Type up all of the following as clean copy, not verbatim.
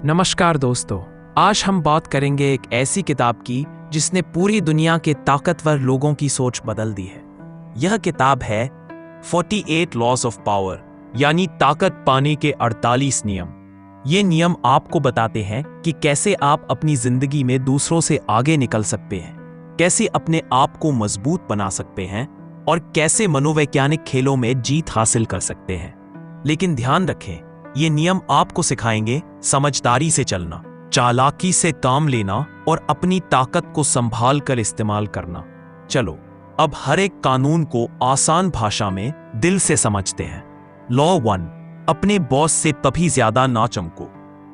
नमस्कार दोस्तों, आज हम बात करेंगे एक ऐसी किताब की जिसने पूरी दुनिया के ताकतवर लोगों की सोच बदल दी है। यह किताब है 48 लॉज ऑफ पावर, यानी ताकत पाने के 48 नियम। ये नियम आपको बताते हैं कि कैसे आप अपनी जिंदगी में दूसरों से आगे निकल सकते हैं, कैसे अपने आप को मजबूत बना सकते हैं और कैसे मनोवैज्ञानिक खेलों में जीत हासिल कर सकते हैं। लेकिन ध्यान रखें, ये नियम आपको सिखाएंगे समझदारी से चलना, चालाकी से काम लेना और अपनी ताकत को संभाल कर इस्तेमाल करना। चलो अब हर एक कानून को आसान भाषा में दिल से समझते हैं। लॉ 1, अपने बॉस से कभी ज्यादा ना चमको,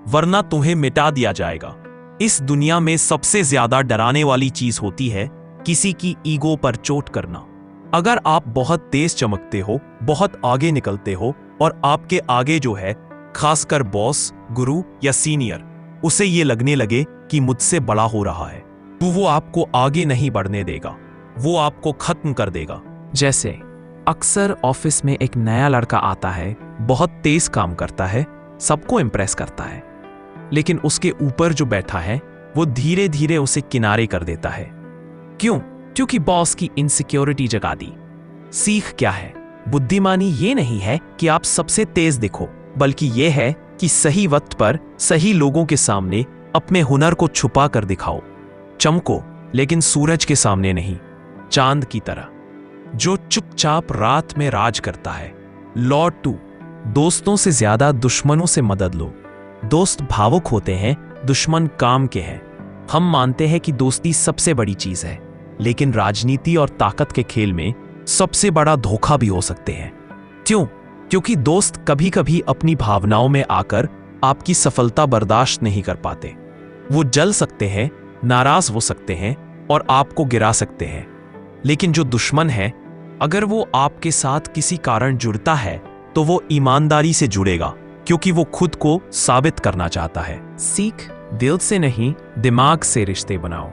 वरना तुम्हें मिटा दिया जाएगा। इस दुनिया में सबसे ज्यादा डराने वाली चीज होती है किसी की ईगो पर चोट करना। अगर आप बहुत तेज चमकते हो, बहुत आगे निकलते हो और आपके आगे जो है, खासकर बॉस, गुरु या सीनियर, उसे ये लगने लगे कि मुझसे बड़ा हो रहा है, तो वो आपको आगे नहीं बढ़ने देगा, वो आपको खत्म कर देगा। जैसे अक्सर ऑफिस में एक नया लड़का आता है, बहुत तेज काम करता है, सबको इंप्रेस करता है, लेकिन उसके ऊपर जो बैठा है वो धीरे धीरे उसे किनारे कर देता है। क्यों? क्योंकि बॉस की इनसिक्योरिटी जगा दी। सीख क्या है? बुद्धिमानी ये नहीं है कि आप सबसे तेज दिखो, बल्कि यह है कि सही वक्त पर सही लोगों के सामने अपने हुनर को छुपा कर दिखाओ। चमको, लेकिन सूरज के सामने नहीं, चांद की तरह, जो चुपचाप रात में राज करता है। लॉ 2, दोस्तों से ज्यादा दुश्मनों से मदद लो। दोस्त भावुक होते हैं, दुश्मन काम के हैं। हम मानते हैं कि दोस्ती सबसे बड़ी चीज है, लेकिन राजनीति और ताकत के खेल में सबसे बड़ा धोखा भी हो सकते हैं। क्यों? क्योंकि दोस्त कभी कभी अपनी भावनाओं में आकर आपकी सफलता बर्दाश्त नहीं कर पाते। वो जल सकते हैं, नाराज हो सकते हैं और आपको गिरा सकते हैं। लेकिन जो दुश्मन है, अगर वो आपके साथ किसी कारण जुड़ता है तो वो ईमानदारी से जुड़ेगा, क्योंकि वो खुद को साबित करना चाहता है। सीख, दिल से नहीं दिमाग से रिश्ते बनाओ।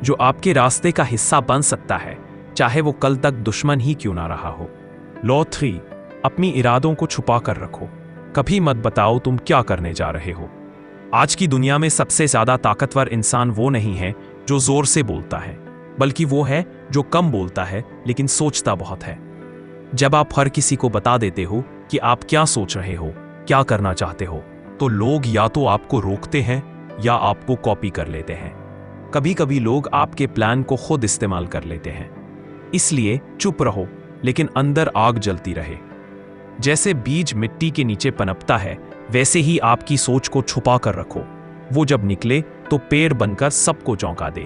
जो आपके रास्ते का हिस्सा बन सकता है, चाहे वो कल तक दुश्मन ही क्यों ना रहा हो। लॉ 3, अपनी इरादों को छुपा कर रखो। कभी मत बताओ तुम क्या करने जा रहे हो। आज की दुनिया में सबसे ज्यादा ताकतवर इंसान वो नहीं है जो जोर से बोलता है, बल्कि वो है जो कम बोलता है लेकिन सोचता बहुत है। जब आप हर किसी को बता देते हो कि आप क्या सोच रहे हो, क्या करना चाहते हो, तो लोग या तो आपको रोकते हैं या आपको कॉपी कर लेते हैं। कभी कभी लोग आपके प्लान को खुद इस्तेमाल कर लेते हैं। इसलिए चुप रहो, लेकिन अंदर आग जलती रहे। जैसे बीज मिट्टी के नीचे पनपता है, वैसे ही आपकी सोच को छुपा कर रखो। वो जब निकले तो पेड़ बनकर सबको चौंका दे।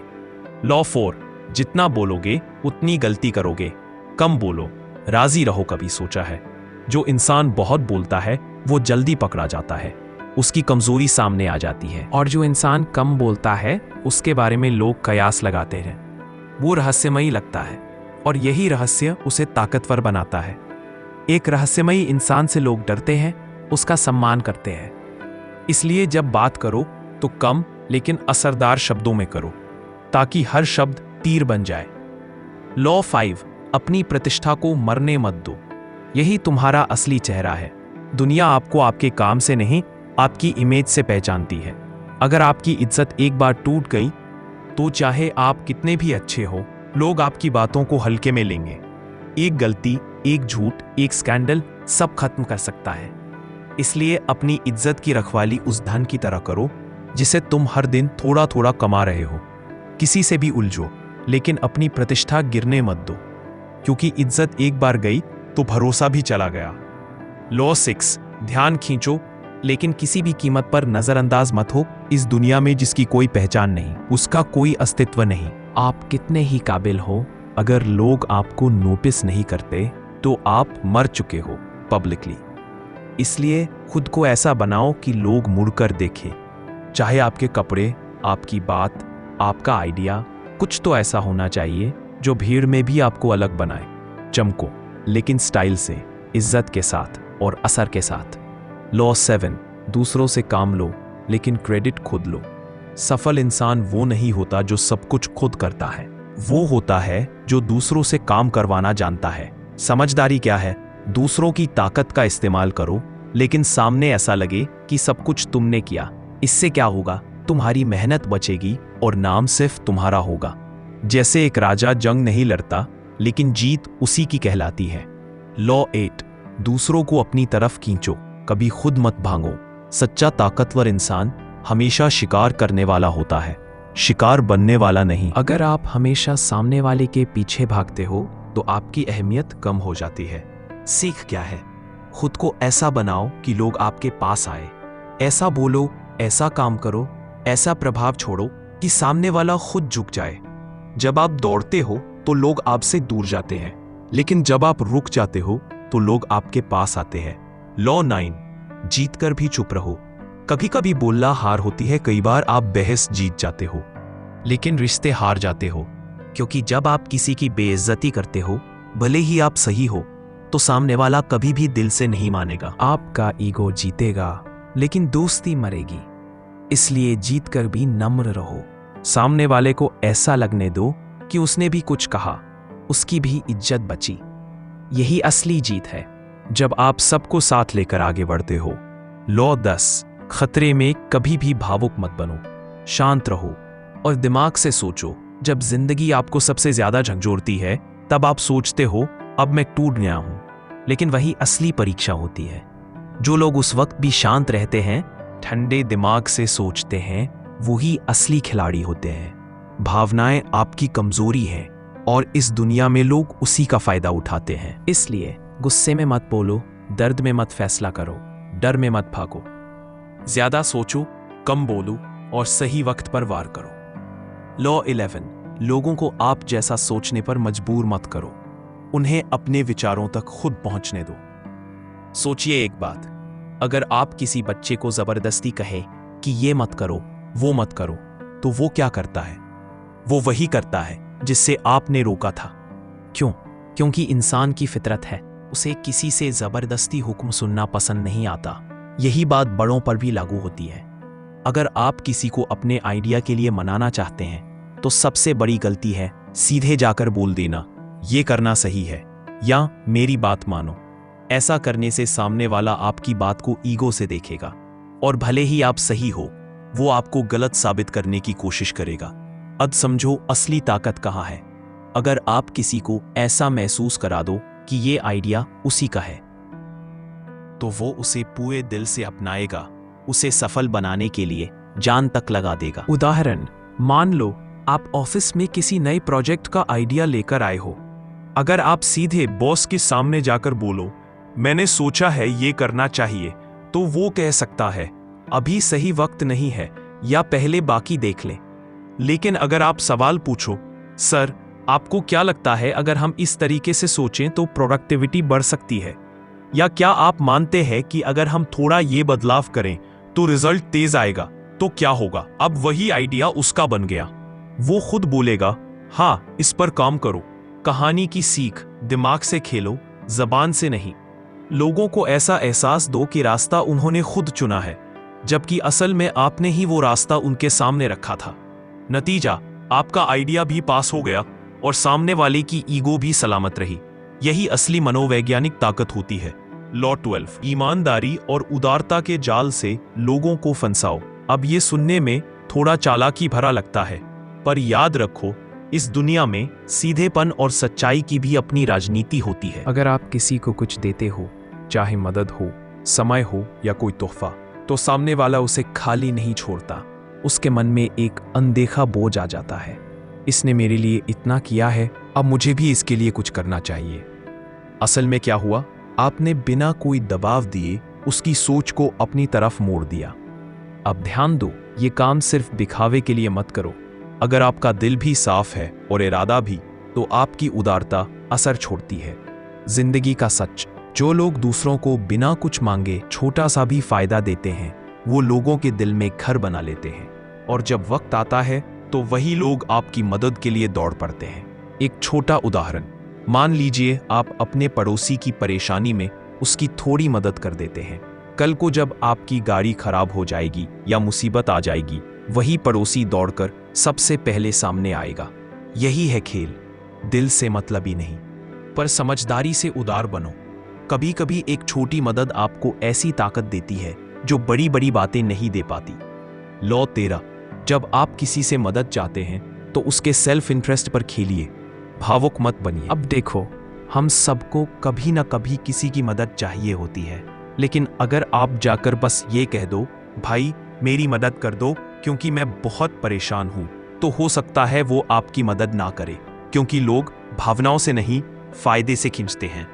लॉ 4, जितना बोलोगे उतनी गलती करोगे। कम बोलो, राजी रहो। कभी सोचा है, जो इंसान बहुत बोलता है वो जल्दी पकड़ा जाता है, उसकी कमजोरी सामने आ जाती है, और जो इंसान कम बोलता है उसके बारे में लोग कयास लगाते हैं। वो रहस्यमयी लगता है और यही रहस्य उसे ताकतवर बनाता है। एक रहस्यमयी इंसान से लोग डरते हैं, उसका सम्मान करते हैं। इसलिए जब बात करो तो कम लेकिन असरदार शब्दों में करो, ताकि हर शब्द तीर बन जाए। लॉ 5, अपनी प्रतिष्ठा को मरने मत दो। यही तुम्हारा असली चेहरा है। दुनिया आपको आपके काम से नहीं, आपकी इमेज से पहचानती है। अगर आपकी इज्जत एक बार टूट गई तो चाहे आप कितने भी अच्छे हो, लोग आपकी बातों को हल्के में लेंगे। एक गलती, एक झूठ, एक स्कैंडल सब खत्म कर सकता है। इसलिए अपनी इज्जत की रखवाली उस धन की तरह करो जिसे तुम हर दिन थोड़ा थोड़ा कमा रहे हो। किसी से भी उलझो, लेकिन अपनी प्रतिष्ठा गिरने मत दो, क्योंकि इज्जत एक बार गई तो भरोसा भी चला गया। लॉ 6, ध्यान खींचो, लेकिन किसी भी कीमत पर नजरअंदाज मत हो। इस दुनिया में जिसकी कोई पहचान नहीं, उसका कोई अस्तित्व नहीं। आप कितने ही काबिल हो, अगर लोग आपको नोटिस नहीं करते तो आप मर चुके हो पब्लिकली। इसलिए खुद को ऐसा बनाओ कि लोग मुड़कर देखें। चाहे आपके कपड़े, आपकी बात, आपका आइडिया, कुछ तो ऐसा होना चाहिए जो भीड़ में भी आपको अलग बनाए। चमको, लेकिन स्टाइल से, इज्जत के साथ और असर के साथ। लॉ 7, दूसरों से काम लो, लेकिन क्रेडिट खुद लो। सफल इंसान वो नहीं होता जो सब कुछ खुद करता है, वो होता है जो दूसरों से काम करवाना जानता है। समझदारी क्या है? दूसरों की ताकत का इस्तेमाल करो, लेकिन सामने ऐसा लगे कि सब कुछ तुमने किया। इससे क्या होगा? तुम्हारी मेहनत बचेगी और नाम सिर्फ तुम्हारा होगा। जैसे एक राजा जंग नहीं लड़ता, लेकिन जीत उसी की कहलाती है। लॉ 8, दूसरों को अपनी तरफ खींचो, कभी खुद मत भागो। सच्चा ताकतवर इंसान हमेशा शिकार करने वाला होता है, शिकार बनने वाला नहीं। अगर आप हमेशा सामने वाले के पीछे भागते हो तो आपकी अहमियत कम हो जाती है। सीख क्या है? खुद को ऐसा बनाओ कि लोग आपके पास आए। ऐसा बोलो, ऐसा काम करो, ऐसा प्रभाव छोड़ो कि सामने वाला खुद झुक जाए। जब आप दौड़ते हो तो लोग आपसे दूर जाते हैं, लेकिन जब आप रुक जाते हो तो लोग आपके पास आते हैं। लॉ 9, जीतकर भी चुप रहो। कभी कभी बोलना हार होती है, कई बार आप बहस जीत जाते हो, लेकिन रिश्ते हार जाते हो। क्योंकि जब आप किसी की बेइज्जती करते हो, भले ही आप सही हो, तो सामने वाला कभी भी दिल से नहीं मानेगा। आपका ईगो जीतेगा, लेकिन दोस्ती मरेगी। इसलिए जीतकर भी नम्र रहो। सामने वाले को ऐसा लगने दो कि उसने भी कुछ कहा, उसकी भी इज्जत बची। यही असली जीत है, जब आप सबको साथ लेकर आगे बढ़ते हो। लॉ 10, खतरे में कभी भी भावुक मत बनो। शांत रहो और दिमाग से सोचो। जब जिंदगी आपको सबसे ज्यादा झंझोरती है, तब आप सोचते हो अब मैं टूट गया हूं, लेकिन वही असली परीक्षा होती है। जो लोग उस वक्त भी शांत रहते हैं, ठंडे दिमाग से सोचते हैं, वही असली खिलाड़ी होते हैं। भावनाएं आपकी कमजोरी है और इस दुनिया में लोग उसी का फायदा उठाते हैं। इसलिए गुस्से में मत बोलो, दर्द में मत फैसला करो, डर में मत भागो। ज्यादा सोचो, कम बोलो और सही वक्त पर वार करो। लॉ 11, लोगों को आप जैसा सोचने पर मजबूर मत करो। उन्हें अपने विचारों तक खुद पहुंचने दो। सोचिए एक बात, अगर आप किसी बच्चे को जबरदस्ती कहें कि ये मत करो, वो मत करो, तो वो क्या करता है? वो वही करता है जिससे आपने रोका था। क्यों? क्योंकि इंसान की फितरत है, उसे किसी से जबरदस्ती हुक्म सुनना पसंद नहीं आता। यही बात बड़ों पर भी लागू होती है। अगर आप किसी को अपने आइडिया के लिए मनाना चाहते हैं, तो सबसे बड़ी गलती है सीधे जाकर बोल देना, ये करना सही है या मेरी बात मानो। ऐसा करने से सामने वाला आपकी बात को ईगो से देखेगा और भले ही आप सही हो, वो आपको गलत साबित करने की कोशिश करेगा। अब समझो असली ताकत कहाँ है। अगर आप किसी को ऐसा महसूस करा दो कि ये आइडिया उसी का है, तो वो उसे पूरे दिल से अपनाएगा, उसे सफल बनाने के लिए जान तक लगा देगा। उदाहरण, मान लो आप ऑफिस में किसी नए प्रोजेक्ट का आइडिया लेकर आए हो। अगर आप सीधे बॉस के सामने जाकर बोलो, मैंने सोचा है ये करना चाहिए, तो वो कह सकता है अभी सही वक्त नहीं है या पहले बाकी देख लें। लेकिन अगर आप सवाल पूछो, सर आपको क्या लगता है अगर हम इस तरीके से सोचें तो प्रोडक्टिविटी बढ़ सकती है, या क्या आप मानते हैं कि अगर हम थोड़ा ये बदलाव करें तो रिजल्ट तेज आएगा, तो क्या होगा? अब वही आइडिया उसका बन गया। वो खुद बोलेगा, हाँ इस पर काम करो। कहानी की सीख, दिमाग से खेलो, जबान से नहीं। लोगों को ऐसा एहसास दो कि रास्ता उन्होंने खुद चुना है, जबकि असल में आपने ही वो रास्ता उनके सामने रखा था। नतीजा, आपका आइडिया भी पास हो गया और सामने वाले की ईगो भी सलामत रही। यही असली मनोवैज्ञानिक ताकत होती है। लॉ 12, ईमानदारी और उदारता के जाल से लोगों को फंसाओ। अब ये सुनने में थोड़ा चालाकी भरा लगता है, पर याद रखो, इस दुनिया में सीधेपन और सच्चाई की भी अपनी राजनीति होती है। अगर आप किसी को कुछ देते हो, चाहे मदद हो, समय हो या कोई तोहफा, तो सामने वाला उसे खाली नहीं छोड़ता। उसके मन में एक अनदेखा बोझ आ जाता है। इसने मेरे लिए इतना किया है, अब मुझे भी इसके लिए कुछ करना चाहिए। असल में क्या हुआ? आपने बिना कोई दबाव दिए उसकी सोच को अपनी तरफ मोड़ दिया। अब ध्यान दो, ये काम सिर्फ दिखावे के लिए मत करो। अगर आपका दिल भी साफ है और इरादा भी, तो आपकी उदारता असर छोड़ती है। जिंदगी का सच, जो लोग दूसरों को बिना कुछ मांगे छोटा सा भी फायदा देते हैं, वो लोगों के दिल में घर बना लेते हैं। और जब वक्त आता है तो वही लोग आपकी मदद के लिए दौड़ पड़ते हैं। एक छोटा उदाहरण, मान लीजिए आप अपने पड़ोसी की परेशानी में उसकी थोड़ी मदद कर देते हैं। कल को जब आपकी गाड़ी खराब हो जाएगी या मुसीबत आ जाएगी, वही पड़ोसी दौड़कर सबसे पहले सामने आएगा। यही है खेल, दिल से मतलबी नहीं, पर समझदारी से उदार बनो। कभी कभी एक छोटी मदद आपको ऐसी ताकत देती है जो बड़ी बड़ी बातें नहीं दे पाती। लॉ 13, जब आप किसी से मदद चाहते हैं तो उसके सेल्फ इंटरेस्ट पर खेलिए, भावुक मत बनिए। अब देखो, हम सबको कभी ना कभी किसी की मदद चाहिए होती है, लेकिन अगर आप जाकर बस ये कह दो, भाई मेरी मदद कर दो क्योंकि मैं बहुत परेशान हूं, तो हो सकता है वो आपकी मदद ना करे, क्योंकि लोग भावनाओं से नहीं फायदे से खींचते हैं।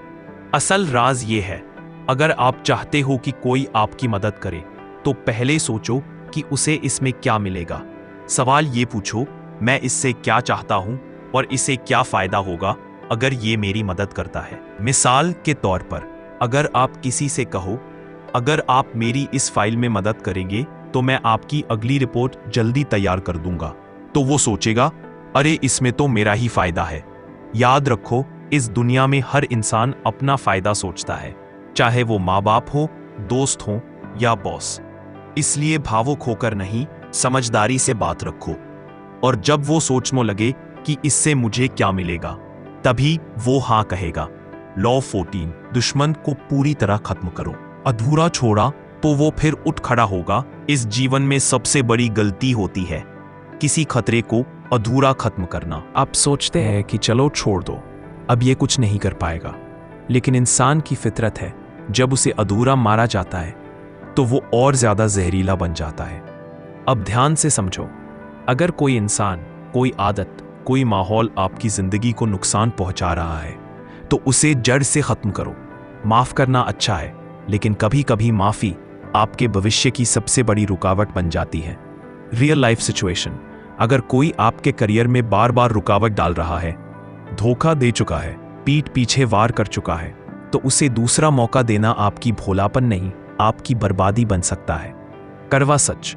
असल राज ये है, अगर आप चाहते हो कि कोई आपकी मदद करे तो पहले सोचो कि उसे इसमें क्या मिलेगा। सवाल ये पूछो, मैं इससे क्या चाहता हूं और इसे क्या फायदा होगा अगर ये मेरी मदद करता है। मिसाल के तौर पर, अगर आप किसी से कहो, अगर आप मेरी इस फाइल में मदद करेंगे तो मैं आपकी अगली रिपोर्ट जल्दी तैयार कर दूंगा, तो वो सोचेगा, अरे इसमें तो मेरा ही फायदा है। याद रखो, इस दुनिया में हर इंसान अपना फायदा सोचता है, चाहे वो माँ बाप हो, दोस्त हो या बॉस। इसलिए भावुक होकर नहीं, समझदारी से बात रखो, और जब वो सोचने लगे कि इससे मुझे क्या मिलेगा, तभी वो हाँ कहेगा। लॉ 14, दुश्मन को पूरी तरह खत्म करो, अधूरा छोड़ा तो वो फिर उठ खड़ा होगा। इस जीवन में सबसे बड़ी गलती होती है किसी खतरे को अधूरा खत्म करना। आप सोचते हैं कि चलो छोड़ दो, अब ये कुछ नहीं कर पाएगा, लेकिन इंसान की फितरत है, जब उसे अधूरा मारा जाता है तो वो और ज्यादा जहरीला बन जाता है। अब ध्यान से समझो, अगर कोई इंसान, कोई आदत, कोई माहौल आपकी जिंदगी को नुकसान पहुंचा रहा है तो उसे जड़ से खत्म करो। माफ करना अच्छा है, लेकिन कभी कभी माफी आपके भविष्य की सबसे बड़ी रुकावट बन जाती है। रियल लाइफ सिचुएशन, अगर कोई आपके करियर में बार बार रुकावट डाल रहा है, धोखा दे चुका है, पीठ पीछे वार कर चुका है, तो उसे दूसरा मौका देना आपकी भोलापन नहीं, आपकी बर्बादी बन सकता है। कड़वा सच,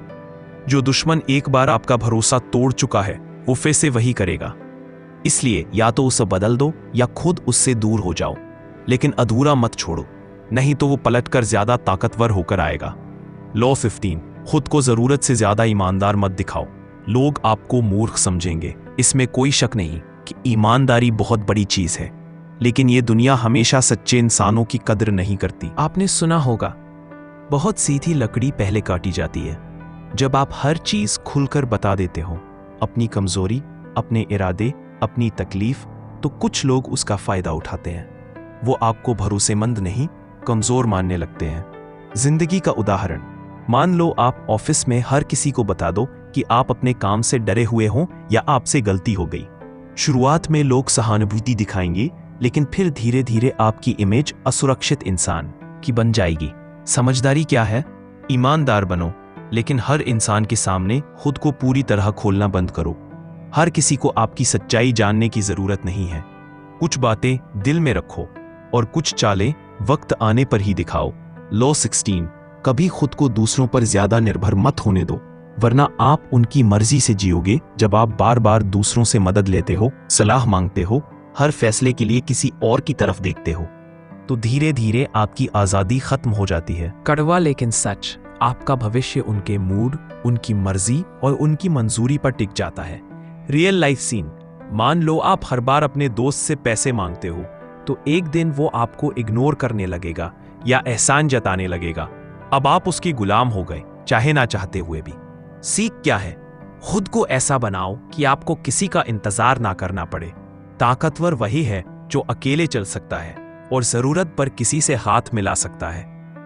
जो दुश्मन एक बार आपका भरोसा तोड़ चुका है वो फिर से वही करेगा। इसलिए या तो उसे बदल दो या खुद उससे दूर हो जाओ, लेकिन अधूरा मत छोड़ो, नहीं तो वो पलटकर ज्यादा ताकतवर होकर आएगा। लॉ 15, खुद को जरूरत से ज्यादा ईमानदार मत दिखाओ, लोग आपको मूर्ख समझेंगे। इसमें कोई शक नहीं कि ईमानदारी बहुत बड़ी चीज है, लेकिन ये दुनिया हमेशा सच्चे इंसानों की कदर नहीं करती। आपने सुना होगा, बहुत सीधी लकड़ी पहले काटी जाती है। जब आप हर चीज खुलकर बता देते हो, अपनी कमजोरी, अपने इरादे, अपनी तकलीफ, तो कुछ लोग उसका फायदा उठाते हैं। वो आपको भरोसेमंद नहीं, कमजोर मानने लगते हैं। जिंदगी का उदाहरण, मान लो आप ऑफिस में हर किसी को बता दो कि आप अपने काम से डरे हुए हो या आपसे गलती हो गई। शुरुआत में लोग सहानुभूति दिखाएंगे, लेकिन फिर धीरे धीरे आपकी इमेज असुरक्षित इंसान की बन जाएगी। समझदारी क्या है? ईमानदार बनो, लेकिन हर इंसान के सामने खुद को पूरी तरह खोलना बंद करो। हर किसी को आपकी सच्चाई जानने की जरूरत नहीं है। कुछ बातें दिल में रखो और कुछ चालें वक्त आने पर ही दिखाओ। लॉ 16, कभी खुद को दूसरों पर ज्यादा निर्भर मत होने दो, वरना आप उनकी मर्जी से जियोगे। जब आप बार बार दूसरों से मदद लेते हो, सलाह मांगते हो, हर फैसले के लिए किसी और की तरफ देखते हो, तो धीरे धीरे आपकी आजादी खत्म हो जाती है। कड़वा लेकिन सच, आपका भविष्य उनके मूड, उनकी मर्जी और उनकी मंजूरी पर टिक जाता है। रियल लाइफ सीन, मान लो आप हर बार अपने दोस्त से पैसे मांगते हो, तो एक दिन वो आपको इग्नोर करने लगेगा या एहसान जताने लगेगा। अब आप उसकी गुलाम हो गए, चाहे ना चाहते हुए भी। सीख क्या है? खुद को ऐसा बनाओ कि आपको किसी का इंतजार ना करना पड़े। ताकतवर वही है जो अकेले चल सकता है और जरूरत पर किसी से हाथ मिला सकता है,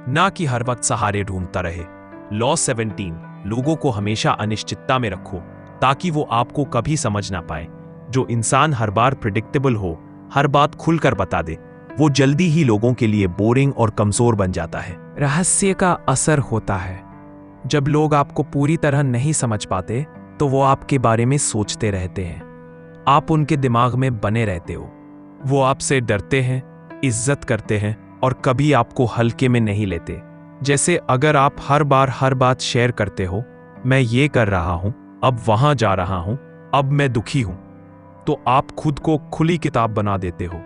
ना कि हर वक्त सहारे ढूंढता रहे। लॉ 17, लोगों को हमेशा अनिश्चितता में रखो ताकि वो आपको कभी समझ ना पाए। जो इंसान हर बार प्रिडिक्टेबल हो, हर बात खुलकर बता दे, वो जल्दी ही लोगों के लिए बोरिंग और कमजोर बन जाता है। रहस्य का असर होता है, जब लोग आपको पूरी तरह नहीं समझ पाते तो वो आपके बारे में सोचते रहते हैं, आप उनके दिमाग में बने रहते हो। वो आपसे डरते हैं, इज्जत करते हैं और कभी आपको हल्के में नहीं लेते। जैसे अगर आप हर बार हर बात शेयर करते हो, मैं ये कर रहा हूं, अब वहां जा रहा हूं, अब मैं दुखी हूं, तो आप खुद को खुली किताब बना देते हो।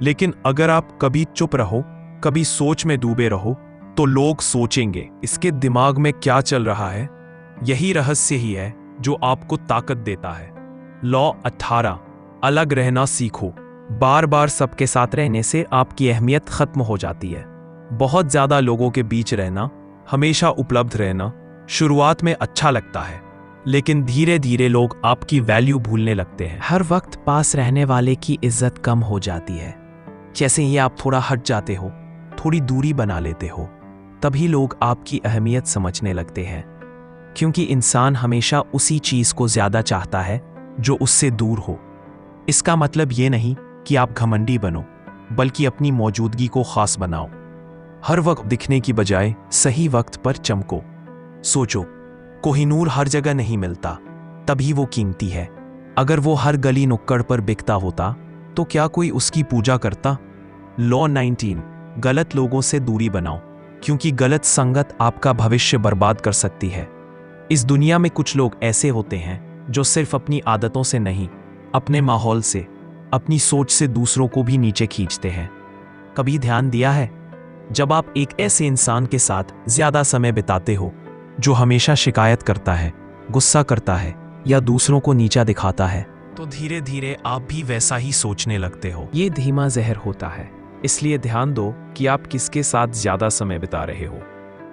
लेकिन अगर आप कभी चुप रहो, कभी सोच में डूबे रहो, तो लोग सोचेंगे इसके दिमाग में क्या चल रहा है। यही रहस्य ही है जो आपको ताकत देता है। लॉ 18, अलग रहना सीखो। बार बार सबके साथ रहने से आपकी अहमियत खत्म हो जाती है। बहुत ज्यादा लोगों के बीच रहना, हमेशा उपलब्ध रहना, शुरुआत में अच्छा लगता है, लेकिन धीरे धीरे लोग आपकी वैल्यू भूलने लगते हैं। हर वक्त पास रहने वाले की इज्जत कम हो जाती है। जैसे ही आप थोड़ा हट जाते हो, थोड़ी दूरी बना लेते हो, तभी लोग आपकी अहमियत समझने लगते हैं। क्योंकि इंसान हमेशा उसी चीज को ज्यादा चाहता है जो उससे दूर हो। इसका मतलब ये नहीं कि आप घमंडी बनो, बल्कि अपनी मौजूदगी को खास बनाओ। हर वक्त दिखने की बजाय सही वक्त पर चमको। सोचो, कोहिनूर हर जगह नहीं मिलता, तभी वो कीमती है। अगर वो हर गली नुक्कड़ पर बिकता होता तो क्या कोई उसकी पूजा करता? लॉ 19, गलत लोगों से दूरी बनाओ, क्योंकि गलत संगत आपका भविष्य बर्बाद कर सकती है। इस दुनिया में कुछ लोग ऐसे होते हैं जो सिर्फ अपनी आदतों से नहीं, अपने माहौल से, अपनी सोच से दूसरों को भी नीचे खींचते हैं। कभी ध्यान दिया है, जब आप एक ऐसे इंसान के साथ ज्यादा समय बिताते हो जो हमेशा शिकायत करता है, गुस्सा करता है या दूसरों को नीचा दिखाता है, तो धीरे धीरे आप भी वैसा ही सोचने लगते हो। ये धीमा जहर होता है, इसलिए ध्यान दो कि आप किसके साथ ज्यादा समय बिता रहे हो,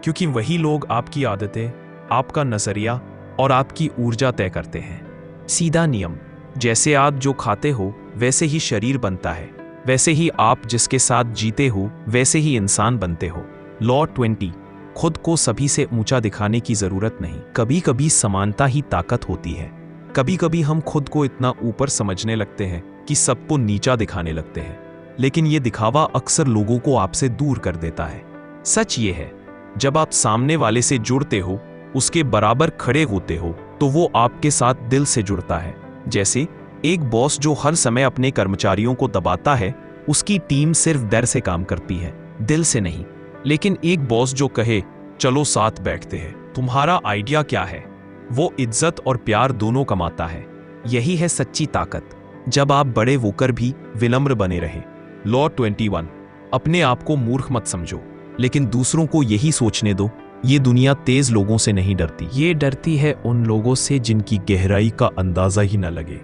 क्योंकि वही लोग आपकी आदतें, आपका नजरिया और आपकी ऊर्जा तय करते हैं। सीधा नियम, जैसे आप जो खाते हो वैसे ही शरीर बनता है, वैसे ही आप जिसके साथ जीते हो वैसे ही इंसान बनते हो। लॉ 20, खुद को सभी से ऊंचा दिखाने की जरूरत नहीं। कभी कभी समानता ही ताकत होती है। कभी कभी हम खुद को इतना ऊपर समझने लगते हैं कि सबको नीचा दिखाने लगते हैं, लेकिन ये दिखावा अक्सर लोगों को आपसे दूर कर देता है। सच ये है, जब आप सामने वाले से जुड़ते हो, उसके बराबर खड़े होते हो, तो वो आपके साथ दिल से जुड़ता है। जैसे एक बॉस जो हर समय अपने कर्मचारियों को दबाता है, उसकी टीम सिर्फ डर से काम करती है, दिल से नहीं। लेकिन एक बॉस जो कहे, चलो साथ बैठते हैं, तुम्हारा आइडिया क्या है, वो इज्जत और प्यार दोनों कमाता है। यही है सच्ची ताकत, जब आप बड़े होकर भी विनम्र बने रहे। लॉ 21, अपने आप को मूर्ख मत समझो, लेकिन दूसरों को यही सोचने दो, ये दुनिया तेज लोगों से नहीं डरती, ये डरती है उन लोगों से जिनकी गहराई का अंदाजा ही न लगे।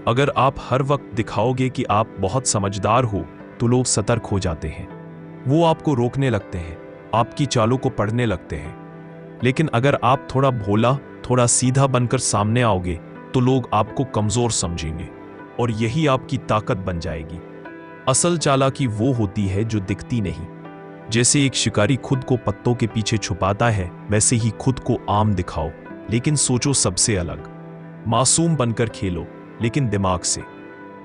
अगर आप हर वक्त दिखाओगे कि आप बहुत समझदार हो, तो लोग सतर्क हो जाते हैं। वो आपको रोकने लगते हैं, आपकी चालों को पढ़ने लगते हैं। लेकिन अगर आप थोड़ा भोला, थोड़ा सीधा बनकर सामने आओगे, तो लोग आपको कमजोर समझेंगे और यही आपकी ताकत बन जाएगी। असल चालाकी वो होती है जो दिखती नहीं। जैसे एक शिकारी खुद को पत्तों के पीछे छुपाता है, वैसे ही खुद को आम दिखाओ, लेकिन सोचो सबसे अलग। मासूम बनकर खेलो, लेकिन दिमाग से।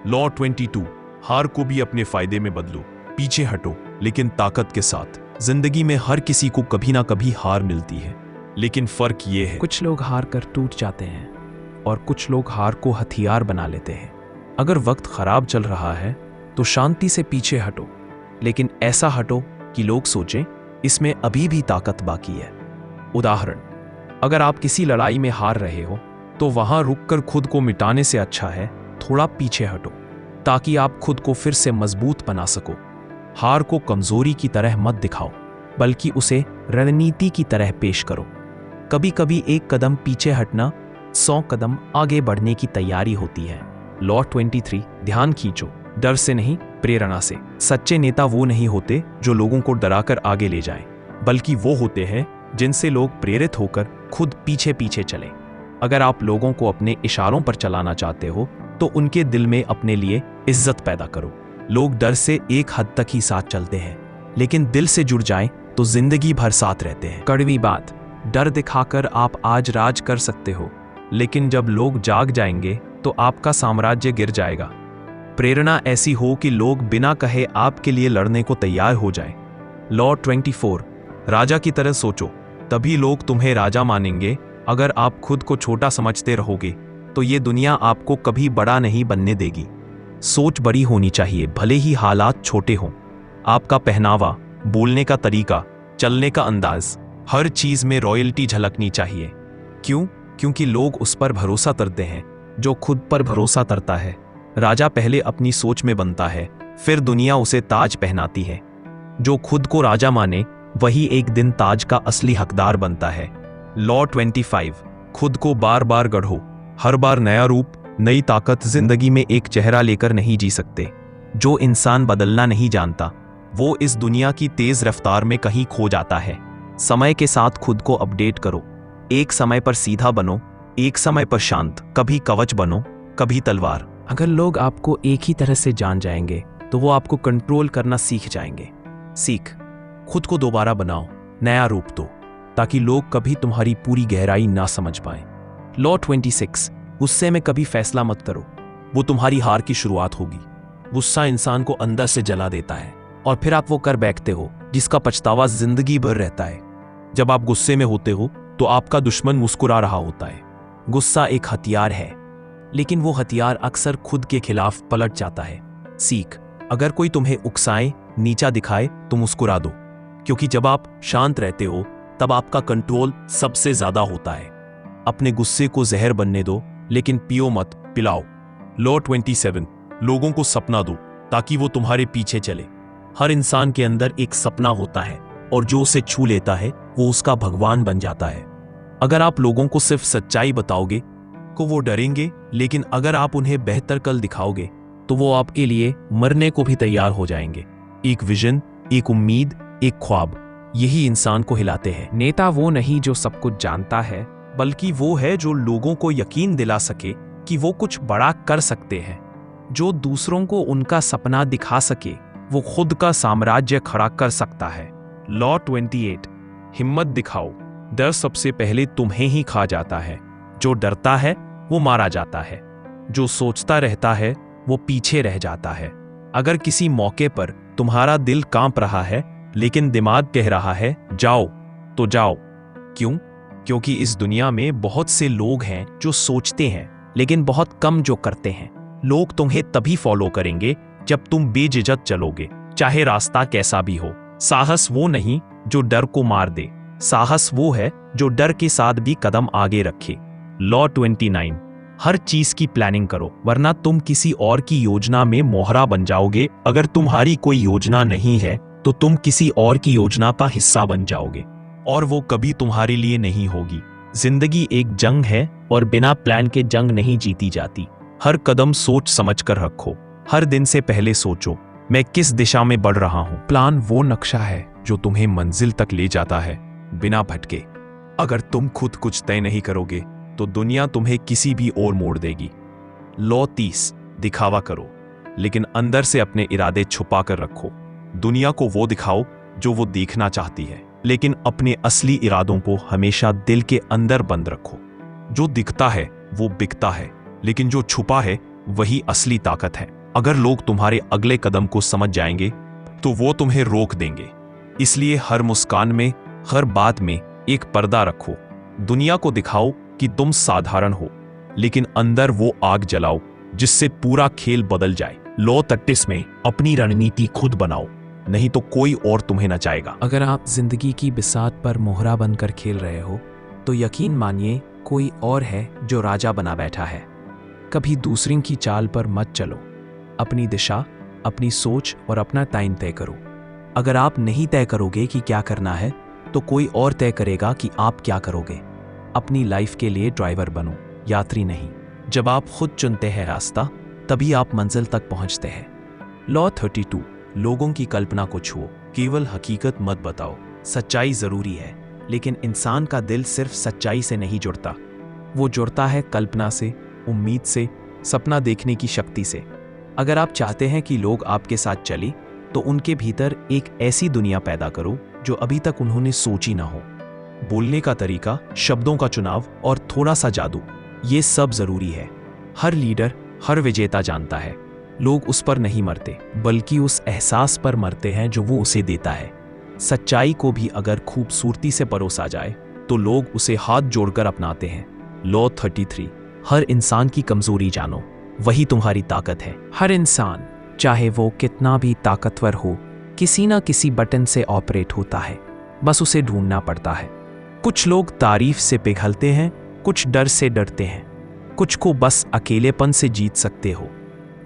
लॉ 22, हार को भी अपने फायदे में बदलो। पीछे हटो, लेकिन ताकत के साथ। जिंदगी में हर किसी को कभी ना कभी हार मिलती है, लेकिन फर्क ये है, कुछ लोग हार कर टूट जाते हैं और कुछ लोग हार को हथियार बना लेते हैं। अगर वक्त खराब चल रहा है तो शांति से पीछे हटो, लेकिन ऐसा हटो कि लोग सोचें इसमें अभी भी ताकत बाकी है। उदाहरण, अगर आप किसी लड़ाई में हार रहे हो तो वहां रुककर खुद को मिटाने से अच्छा है थोड़ा पीछे हटो, ताकि आप खुद को फिर से मजबूत बना सको। हार को कमजोरी की तरह मत दिखाओ, बल्कि उसे रणनीति की तरह पेश करो। कभी कभी एक कदम पीछे हटना 100 कदम आगे बढ़ने की तैयारी होती है। लॉ 23, ध्यान खींचो, डर से नहीं, प्रेरणा से। सच्चे नेता वो नहीं होते जो लोगों को डराकर आगे ले जाएं, बल्कि वो होते हैं जिनसे लोग प्रेरित होकर खुद पीछे पीछे चलें। अगर आप लोगों को अपने इशारों पर चलाना चाहते हो, तो उनके दिल में अपने लिए इज्जत पैदा करो। लोग डर से एक हद तक ही साथ चलते हैं, लेकिन दिल से जुड़ जाएं तो जिंदगी भर साथ रहते हैं। कड़वी बात, डर दिखाकर आप आज राज कर सकते हो, लेकिन जब लोग जाग जाएंगे तो आपका साम्राज्य गिर जाएगा। प्रेरणा ऐसी हो कि लोग बिना कहे आपके लिए लड़ने को तैयार हो जाएं। लॉ 24, राजा की तरह सोचो, तभी लोग तुम्हें राजा मानेंगे। अगर आप खुद को छोटा समझते रहोगे तो ये दुनिया आपको कभी बड़ा नहीं बनने देगी। सोच बड़ी होनी चाहिए, भले ही हालात छोटे हों। आपका पहनावा, बोलने का तरीका, चलने का अंदाज, हर चीज में रॉयल्टी झलकनी चाहिए। क्यों? क्योंकि लोग उस पर भरोसा करते हैं जो खुद पर भरोसा करता है। राजा पहले अपनी सोच में बनता है, फिर दुनिया उसे ताज पहनाती है। जो खुद को राजा माने वही एक दिन ताज का असली हकदार बनता है। लॉ 25, खुद को बार बार गढ़ो, हर बार नया रूप, नई ताकत। जिंदगी में एक चेहरा लेकर नहीं जी सकते। जो इंसान बदलना नहीं जानता वो इस दुनिया की तेज रफ्तार में कहीं खो जाता है। समय के साथ खुद को अपडेट करो, एक समय पर सीधा बनो, एक समय पर शांत, कभी कवच बनो, कभी तलवार। अगर लोग आपको एक ही तरह से जान जाएंगे तो वो आपको कंट्रोल करना सीख जाएंगे। सीख, खुद को दोबारा बनाओ, नया रूप दो, ताकि लोग कभी तुम्हारी पूरी गहराई ना समझ पाए। लॉ 26, गुस्से में कभी फैसला मत करो, वो तुम्हारी हार की शुरुआत होगी। गुस्सा इंसान को अंदर से जला देता है और फिर आप वो कर बैठते हो जिसका पछतावा जिंदगी भर रहता है। जब आप गुस्से में होते हो तो आपका दुश्मन मुस्कुरा रहा होता है। गुस्सा एक हथियार है, लेकिन वो हथियार अक्सर खुद के खिलाफ पलट जाता है। सीख, अगर कोई तुम्हें उकसाए, नीचा दिखाए तो मुस्कुरा दो, क्योंकि जब आप शांत रहते हो तब आपका कंट्रोल सबसे ज्यादा होता है। अपने गुस्से को जहर बनने दो, लेकिन पियो मत, पिलाओ। लॉ 27, लोगों को सपना दो ताकि वो तुम्हारे पीछे चले। हर इंसान के अंदर एक सपना होता है और जो उसे छू लेता है वो उसका भगवान बन जाता है। अगर आप लोगों को सिर्फ सच्चाई बताओगे तो वो डरेंगे, लेकिन अगर आप उन्हें बेहतर कल दिखाओगे तो वो आपके लिए मरने को भी तैयार हो जाएंगे। एक विजन, एक उम्मीद, एक ख्वाब, यही इंसान को हिलाते हैं। नेता वो नहीं जो सब कुछ जानता है, बल्कि वो है जो लोगों को यकीन दिला सके कि वो कुछ बड़ा कर सकते हैं। जो दूसरों को उनका सपना दिखा सके, वो खुद का साम्राज्य खड़ा कर सकता है। लॉ 28, हिम्मत दिखाओ, डर सबसे पहले तुम्हें ही खा जाता है। जो डरता है वो मारा जाता है, जो सोचता रहता है वो पीछे रह जाता है। अगर किसी मौके पर तुम्हारा दिल कांप रहा है लेकिन दिमाग कह रहा है जाओ, तो जाओ। क्यों? क्योंकि इस दुनिया में बहुत से लोग हैं जो सोचते हैं लेकिन बहुत कम जो करते हैं। लोग तुम्हें तभी फॉलो करेंगे जब तुम बेझिझक चलोगे, चाहे रास्ता कैसा भी हो। साहस वो नहीं जो डर को मार दे, साहस वो है जो डर के साथ भी कदम आगे रखे। लॉ 29, हर चीज की प्लानिंग करो, वरना तुम किसी और की योजना में मोहरा बन जाओगे। अगर तुम्हारी कोई योजना नहीं है तो तुम किसी और की योजना का हिस्सा बन जाओगे और वो कभी तुम्हारे लिए नहीं होगी। जिंदगी एक जंग है और बिना प्लान के जंग नहीं जीती जाती। हर कदम सोच समझ कर रखो। हर दिन से पहले सोचो मैं किस दिशा में बढ़ रहा हूं। प्लान वो नक्शा है जो तुम्हें मंजिल तक ले जाता है बिना भटके। अगर तुम खुद कुछ तय नहीं करोगे तो दुनिया तुम्हें किसी भी ओर मोड़ देगी। लॉ 30, दिखावा करो, लेकिन अंदर से अपने इरादे छुपा कर रखो। दुनिया को वो दिखाओ जो वो देखना चाहती है, लेकिन अपने असली इरादों को हमेशा दिल के अंदर बंद रखो। जो दिखता है वो बिकता है, लेकिन जो छुपा है वही असली ताकत है। अगर लोग तुम्हारे अगले कदम को समझ जाएंगे तो वो तुम्हें रोक देंगे। इसलिए हर मुस्कान में, हर बात में एक पर्दा रखो। दुनिया को दिखाओ कि तुम साधारण हो, लेकिन अंदर वो आग जलाओ जिससे पूरा खेल बदल जाए। लॉ 33 में अपनी रणनीति खुद बनाओ, नहीं तो कोई और तुम्हें नचाएगा। अगर आप जिंदगी की बिसात पर मोहरा बनकर खेल रहे हो तो यकीन मानिए कोई और है जो राजा बना बैठा है। कभी दूसरों की चाल पर मत चलो। अपनी दिशा, अपनी सोच और अपना टाइम तय करो। अगर आप नहीं तय करोगे कि क्या करना है तो कोई और तय करेगा कि आप क्या करोगे। अपनी लाइफ के लिए ड्राइवर बनो, यात्री नहीं। जब आप खुद चुनते हैं रास्ता, तभी आप मंजिल तक पहुंचते हैं। लॉ 32, लोगों की कल्पना को छुओ, केवल हकीकत मत बताओ। सच्चाई जरूरी है, लेकिन इंसान का दिल सिर्फ सच्चाई से नहीं जुड़ता, वो जुड़ता है कल्पना से, उम्मीद से, सपना देखने की शक्ति से। अगर आप चाहते हैं कि लोग आपके साथ चले तो उनके भीतर एक ऐसी दुनिया पैदा करो जो अभी तक उन्होंने सोची ना हो। बोलने का तरीका, शब्दों का चुनाव और थोड़ा सा जादू, ये सब जरूरी है। हर लीडर, हर विजेता जानता है लोग उस पर नहीं मरते, बल्कि उस एहसास पर मरते हैं जो वो उसे देता है। सच्चाई को भी अगर खूबसूरती से परोसा जाए तो लोग उसे हाथ जोड़कर अपनाते हैं। लॉ 33, हर इंसान की कमजोरी जानो, वही तुम्हारी ताकत है। हर इंसान, चाहे वो कितना भी ताकतवर हो, किसी ना किसी बटन से ऑपरेट होता है, बस उसे ढूंढना पड़ता है। कुछ लोग तारीफ से पिघलते हैं, कुछ डर से डरते हैं, कुछ को बस अकेलेपन से जीत सकते हो।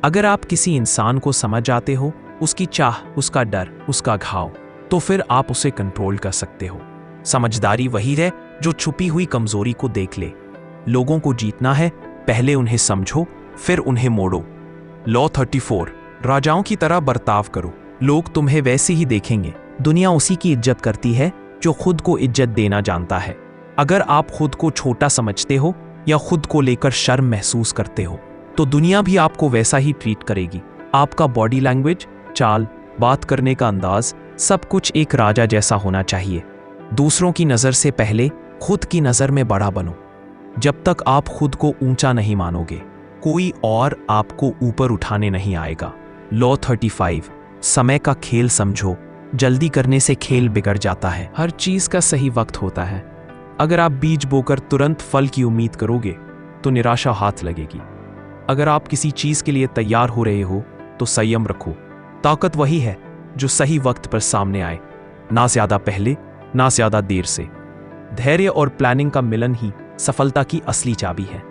अगर आप किसी इंसान को समझ जाते हो, उसकी चाह, उसका डर, उसका घाव, तो फिर आप उसे कंट्रोल कर सकते हो। समझदारी वही है जो छुपी हुई कमजोरी को देख ले। लोगों को जीतना है, पहले उन्हें समझो, फिर उन्हें मोड़ो। लॉ 34, राजाओं की तरह बर्ताव करो, लोग तुम्हें वैसे ही देखेंगे। दुनिया उसी की इज्जत करती है जो खुद को इज्जत देना जानता है। अगर आप खुद को छोटा समझते हो या खुद को लेकर शर्म महसूस करते हो तो दुनिया भी आपको वैसा ही ट्रीट करेगी। आपका बॉडी लैंग्वेज, चाल, बात करने का अंदाज, सब कुछ एक राजा जैसा होना चाहिए। दूसरों की नज़र से पहले खुद की नज़र में बड़ा बनो। जब तक आप खुद को ऊंचा नहीं मानोगे, कोई और आपको ऊपर उठाने नहीं आएगा। लॉ 35, समय का खेल समझो, जल्दी करने से खेल बिगड़ जाता है। हर चीज़ का सही वक्त होता है। अगर आप बीज बोकर तुरंत फल की उम्मीद करोगे तो निराशा हाथ लगेगी। अगर आप किसी चीज़ के लिए तैयार हो रहे हो तो संयम रखो। ताकत वही है जो सही वक्त पर सामने आए, ना ज़्यादा पहले ना ज़्यादा देर से। धैर्य और प्लानिंग का मिलन ही सफलता की असली चाबी है।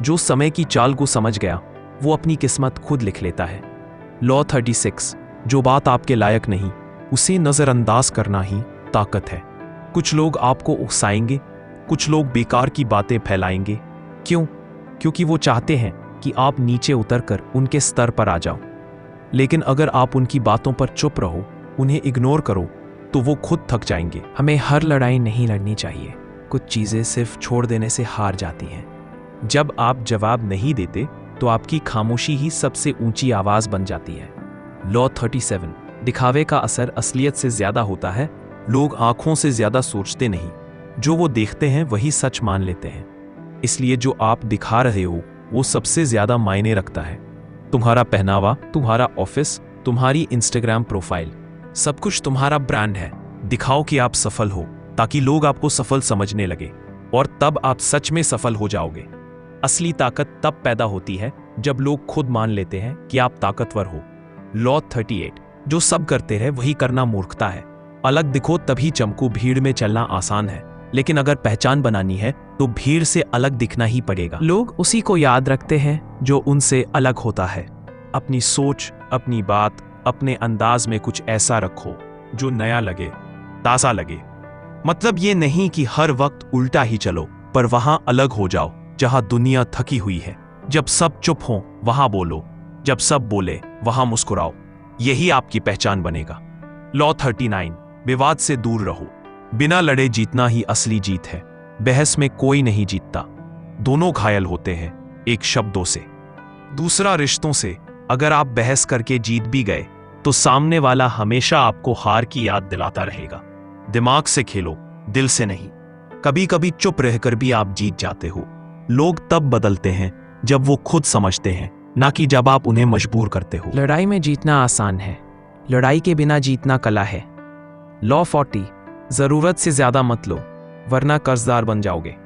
जो समय की चाल को समझ गया वो अपनी किस्मत खुद लिख लेता है। लॉ 36, जो बात आपके लायक नहीं उसे नज़रअंदाज करना ही ताकत है। कुछ लोग आपको उकसाएंगे, कुछ लोग बेकार की बातें फैलाएंगे। क्यों? क्योंकि वो चाहते हैं कि आप नीचे उतरकर उनके स्तर पर आ जाओ। लेकिन अगर आप उनकी बातों पर चुप रहो, उन्हें इग्नोर करो, तो वो खुद थक जाएंगे। हमें हर लड़ाई नहीं लड़नी चाहिए। कुछ चीज़ें सिर्फ छोड़ देने से हार जाती हैं। जब आप जवाब नहीं देते तो आपकी खामोशी ही सबसे ऊंची आवाज़ बन जाती है। लॉ 37, दिखावे का असर असलियत से ज़्यादा होता है। लोग आंखों से ज़्यादा सोचते नहीं, जो वो देखते हैं वही सच मान लेते हैं। इसलिए जो आप दिखा रहे हो वो सबसे ज़्यादा मायने रखता है। तुम्हारा पहनावा, तुम्हारा ऑफिस, तुम्हारी इंस्टाग्राम प्रोफाइल, सब कुछ तुम्हारा ब्रांड है। दिखाओ कि आप सफल हो ताकि लोग आपको सफल समझने लगे, और तब आप सच में सफल हो जाओगे। असली ताकत तब पैदा होती है जब लोग खुद मान लेते हैं कि आप ताकतवर हो। लॉ 38, जो सब करते हैं वही करना मूर्खता है। अलग दिखो तभी चमको। भीड़ में चलना आसान है, लेकिन अगर पहचान बनानी है तो भीड़ से अलग दिखना ही पड़ेगा। लोग उसी को याद रखते हैं जो उनसे अलग होता है। अपनी सोच, अपनी बात, अपने अंदाज में कुछ ऐसा रखो जो नया लगे, ताज़ा लगे। मतलब ये नहीं कि हर वक्त उल्टा ही चलो, पर वहां अलग हो जाओ जहां दुनिया थकी हुई है। जब सब चुप हो वहां बोलो, जब सब बोले वहां मुस्कुराओ। यही आपकी पहचान बनेगा। लॉ 39, विवाद से दूर रहो। बिना लड़े जीतना ही असली जीत है। बहस में कोई नहीं जीतता, दोनों घायल होते हैं, एक शब्दों से, दूसरा रिश्तों से। अगर आप बहस करके जीत भी गए तो सामने वाला हमेशा आपको हार की याद दिलाता रहेगा। दिमाग से खेलो, दिल से नहीं। कभी कभी चुप रहकर भी आप जीत जाते हो। लोग तब बदलते हैं जब वो खुद समझते हैं, ना कि जब आप उन्हें मजबूर करते हो। लड़ाई में जीतना आसान है, लड़ाई के बिना जीतना कला है। लॉ 40, जरूरत से ज्यादा मत लो वरना कर्जदार बन जाओगे।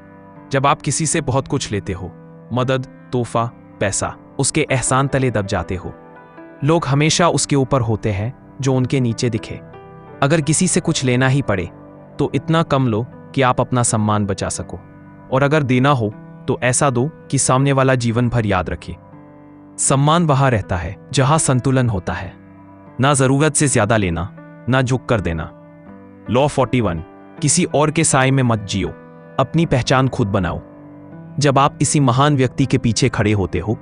जब आप किसी से बहुत कुछ लेते हो, मदद, तोहफा, पैसा, उसके एहसान तले दब जाते हो। लोग हमेशा उसके ऊपर होते हैं जो उनके नीचे दिखे। अगर किसी से कुछ लेना ही पड़े तो इतना कम लो कि आप अपना सम्मान बचा सको, और अगर देना हो तो ऐसा दो कि सामने वाला जीवन भर याद रखे। सम्मान वहां रहता है जहां संतुलन होता है। ना जरूरत से ज्यादा लेना, ना झुक कर देना। लॉ 41, किसी और के साए में मत जियो, अपनी पहचान खुद बनाओ। जब आप किसी महान व्यक्ति के पीछे खड़े होते हो,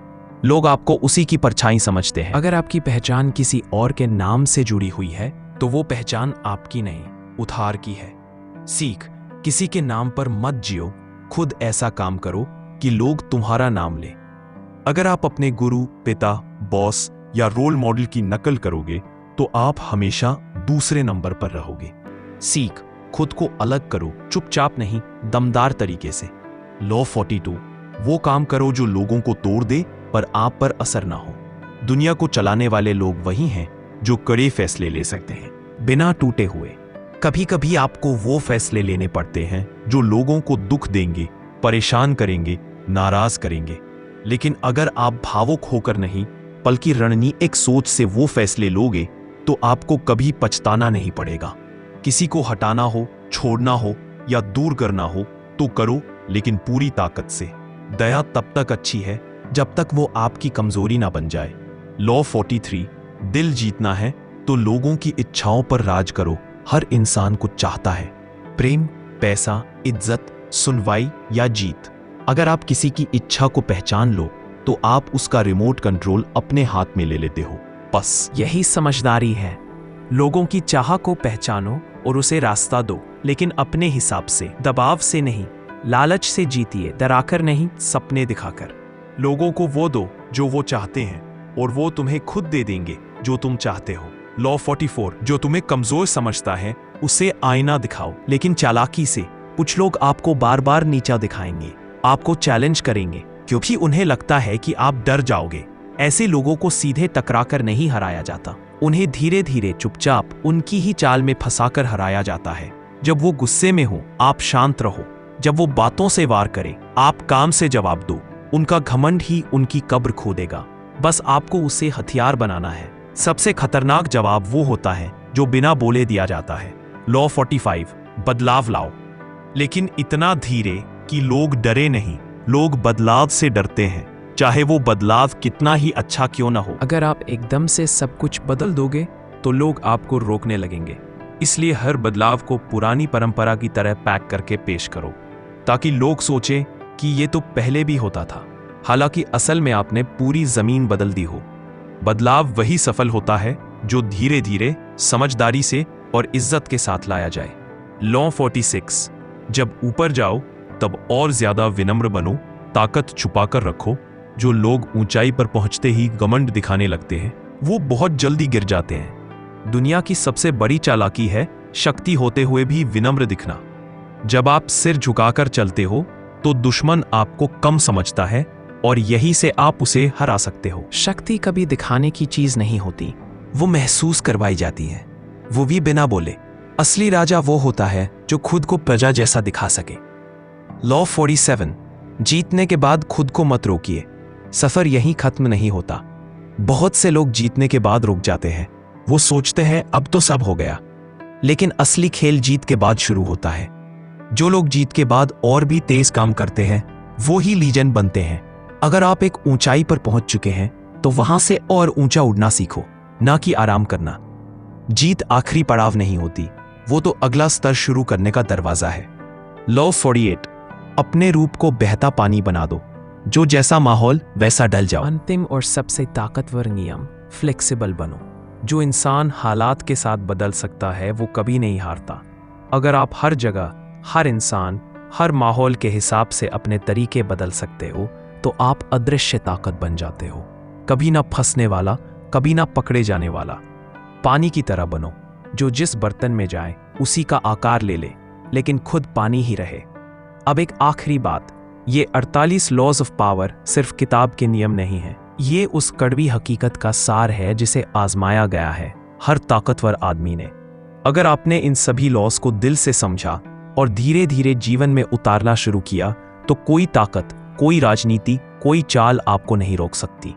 लोग आपको उसी की परछाई समझते हैं। अगर आपकी पहचान किसी और के नाम से जुड़ी हुई है तो वो पहचान आपकी नहीं, उधार की है। सीख, किसी के नाम पर मत जियो, खुद ऐसा काम करो कि लोग तुम्हारा नाम ले। अगर आप अपने गुरु, पिता, बॉस या रोल मॉडल की नकल करोगे तो आप हमेशा दूसरे नंबर पर रहोगे। सीख, खुद को अलग करो, चुपचाप नहीं, दमदार तरीके से। लॉ 42, वो काम करो जो लोगों को तोड़ दे पर आप पर असर ना हो। दुनिया को चलाने वाले लोग वही हैं जो कड़े फैसले ले सकते हैं बिना टूटे हुए। कभी कभी आपको वो फैसले लेने पड़ते हैं जो लोगों को दुख देंगे, परेशान करेंगे, नाराज करेंगे। लेकिन अगर आप भावुक होकर नहीं बल्कि रणनीतिक सोच से वो फैसले लोगे तो आपको कभी पछताना नहीं पड़ेगा। किसी को हटाना हो, छोड़ना हो या दूर करना हो तो करो, लेकिन पूरी ताकत से। दया तब तक अच्छी है जब तक वो आपकी कमजोरी ना बन जाए। लॉ 43, दिल जीतना है तो लोगों की इच्छाओं पर राज करो। हर इंसान कुछ चाहता है, प्रेम, पैसा, इज्जत, सुनवाई या जीत। अगर आप किसी की इच्छा को पहचान लो तो आप उसका रिमोट कंट्रोल अपने हाथ में ले लेते हो। बस यही समझदारी है। लोगों की चाह को पहचानो और उसे रास्ता दो। लेकिन अपने हिसाब से, दबाव से नहीं। लालच से जीतिए, डराकर नहीं, सपने दिखाकर। लोगों को वो दो जो वो चाहते हैं और वो तुम्हें खुद दे देंगे जो तुम चाहते हो। लॉ 44, जो तुम्हें कमजोर समझता है उसे आईना दिखाओ। लेकिन चालाकी से। कुछ लोग आपको बार बार नीचा दिखाएंगे, आपको चैलेंज करेंगे, क्योंकि उन्हें लगता है कि आप डर जाओगे। ऐसे लोगों को सीधे टकराकर नहीं हराया जाता, उन्हें धीरे धीरे चुपचाप उनकी ही चाल में फंसाकर हराया जाता है। जब वो गुस्से में हो, आप शांत रहो। जब वो बातों से वार करे, आप काम से जवाब दो। उनका घमंड ही उनकी कब्र खोदेगा, बस आपको उसे हथियार बनाना है। सबसे खतरनाक जवाब वो होता है जो बिना बोले दिया जाता है। लॉ 45, बदलाव लाओ, लेकिन इतना धीरे कि लोग डरे नहीं। लोग बदलाव से डरते हैं, चाहे वो बदलाव कितना ही अच्छा क्यों ना हो। अगर आप एकदम से सब कुछ बदल दोगे तो लोग आपको रोकने लगेंगे। इसलिए हर बदलाव को पुरानी परंपरा की तरह पैक करके पेश करो, ताकि लोग सोचें कि ये तो पहले भी होता था, हालांकि असल में आपने पूरी जमीन बदल दी हो। बदलाव वही सफल होता है जो धीरे धीरे, समझदारी से और इज्जत के साथ लाया जाए। लॉ 46, जब ऊपर जाओ तब और ज्यादा विनम्र बनो, ताकत छुपाकर रखो। जो लोग ऊंचाई पर पहुंचते ही घमंड दिखाने लगते हैं, वो बहुत जल्दी गिर जाते हैं। दुनिया की सबसे बड़ी चालाकी है शक्ति होते हुए भी विनम्र दिखना। जब आप सिर झुकाकर चलते हो तो दुश्मन आपको कम समझता है और यही से आप उसे हरा सकते हो। शक्ति कभी दिखाने की चीज नहीं होती, वो महसूस करवाई जाती है, वो भी बिना बोले। असली राजा वो होता है जो खुद को प्रजा जैसा दिखा सके। लॉ 47, जीतने के बाद खुद को मत रोकिए, सफर यहीं खत्म नहीं होता। बहुत से लोग जीतने के बाद रुक जाते हैं, वो सोचते हैं अब तो सब हो गया, लेकिन असली खेल जीत के बाद शुरू होता है। जो लोग जीत के बाद और भी तेज काम करते हैं वो ही लीजेंड बनते हैं। अगर आप एक ऊंचाई पर पहुंच चुके हैं तो वहां से और ऊंचा उड़ना सीखो, ना कि आराम करना। जीत आखिरी पड़ाव नहीं होती, वो तो अगला स्तर शुरू करने का दरवाजा है। लॉ 48, अपने रूप को बहता पानी बना दो, जो जैसा माहौल वैसा डल जाओ। अंतिम और सबसे ताकतवर नियम, फ्लेक्सिबल बनो। जो इंसान हालात के साथ बदल सकता है वो कभी नहीं हारता। अगर आप हर जगह, हर इंसान, हर माहौल के हिसाब से अपने तरीके बदल सकते हो तो आप अदृश्य ताकत बन जाते हो। कभी ना फंसने वाला, कभी ना पकड़े जाने वाला। पानी की तरह बनो, जो जिस बर्तन में जाए उसी का आकार ले ले, लेकिन खुद पानी ही रहे। अब एक आखिरी बात, ये 48 लॉज ऑफ पावर सिर्फ किताब के नियम नहीं है, ये उस कड़वी हकीकत का सार है जिसे आजमाया गया है हर ताकतवर आदमी ने। अगर आपने इन सभी लॉज को दिल से समझा और धीरे धीरे जीवन में उतारना शुरू किया तो कोई ताकत, कोई राजनीति, कोई चाल आपको नहीं रोक सकती।